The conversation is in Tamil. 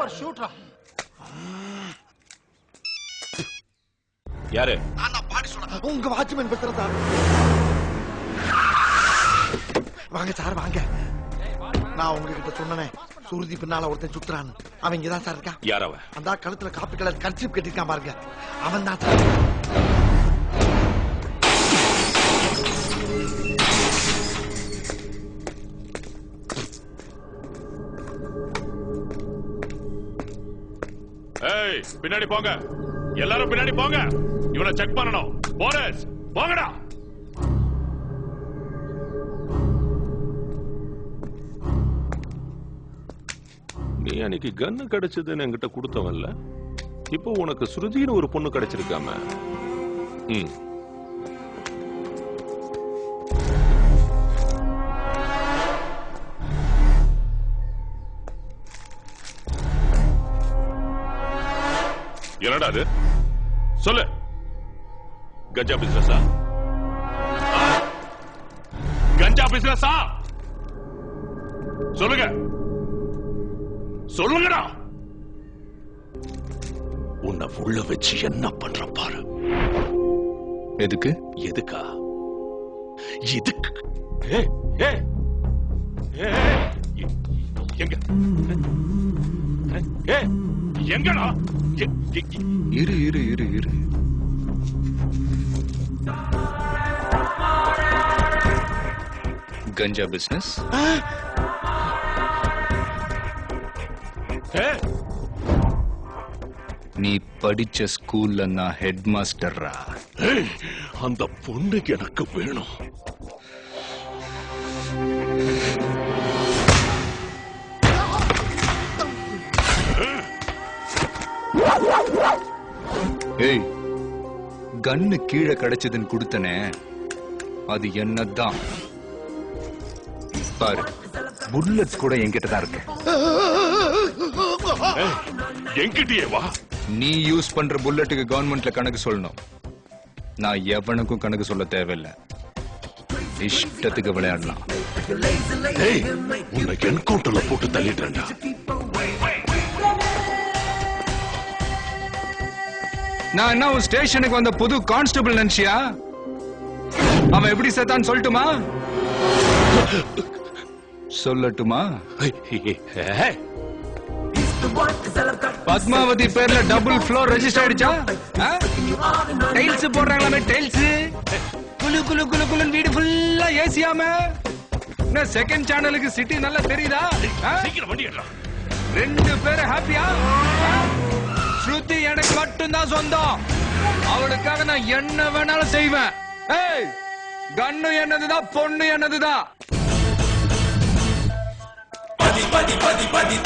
சூப்பர் ஷூட்ரா. யாரு? நான் பாடி சொல்றேன். உங்க வாட்ச்மேன் பேசுறதா? வாங்க சார் வாங்க. நான் உங்ககிட்ட சொன்னேன் சுருதி பின்னால ஒருத்தன் சுத்துறான்னு. அவன் இங்கதான் சார் இருக்கான். யார் அவன்? அந்த கழுத்துல காப்பி கலர் கர்ச்சீப் கட்டிருக்கான் பாருங்க, அவன் தான் சார். ஏய், பின்னாடி போங்க, எல்லாரும் பின்னாடி போங்க. இவனை செக் பண்ணணும். போலீஸ் போங்கடா. நீ அன்னைக்கு கன்னு கிடைச்சதுன்னு என்கிட்ட கொடுத்தவன்ல, இப்போ உனக்கு ஸ்ருதின்னு ஒரு பொண்ணு கிடைச்சிருக்காம. என்னடா அது? சொல்லு. கஞ்சா பிசினஸா? கஞ்சா பிசினஸா? சொல்லுங்க, சொல்லுங்கடா. உன்னை உள்ள வச்சு என்ன பண்ற பாரு. எதுக்கு? எதுக்கா? எதுக்கு? எங்க எங்கடா? இரு இரு இரு இரு. கஞ்சா பிசினஸ்? நீ படிச்ச ஸ்கூல்ல நான் ஹெட் மாஸ்டர்ரா. அந்த பொண்ணு எனக்கு வேணும். ஏய், கன்னு கீழே கிடைச்சதுன்னு கொடுத்தனே, அது என்னதான் பாரு. புல்லட் கூட என்கிட்ட தான் இருக்கு. என்கிட்டயே வா. நீ யூஸ் பண்ற புல்லட்டுக்கு கவர்மெண்ட்ல கணக்கு சொல்லணும். நான் எவனுக்கும் கணக்கு சொல்ல தேவையில்லை. இஷ்டத்துக்கு விளையாடலாம். உன்னை என்கவுண்டர்ல போட்டு தள்ளிடுறேன்டா. நான் என்ன உன் ஸ்டேஷனுக்கு வந்த புது கான்ஸ்டபிள் நினைச்சியா? அவன் எப்படி செத்தான்னு சொல்லட்டுமா? சொல்லட்டுமா? பத்மாவதி பேர்ல டபுள் ஃப்ளோர் ரெஜிஸ்டர் ஆயிடுச்சா? டைல்ஸ் போடுறாங்களாமே, டைல்ஸ். குளு குளு குளு குளுன்னு வீடு ஃபுல்லா ஏசியாம. என்ன செகண்ட் சேனலுக்கு சிட்டி நல்லா தெரியுதா? ரெண்டு பேரும் ஹாப்பியா? ஸ்ருதி எனக்கு மட்டும்தான் சொந்தம். அவளுக்காக நான் என்ன வேணாலும் செய்வேன். ஏய், கன்னு என்னதுதான், பொண்ணு என்னதுதான். பதி பதி பதி பதி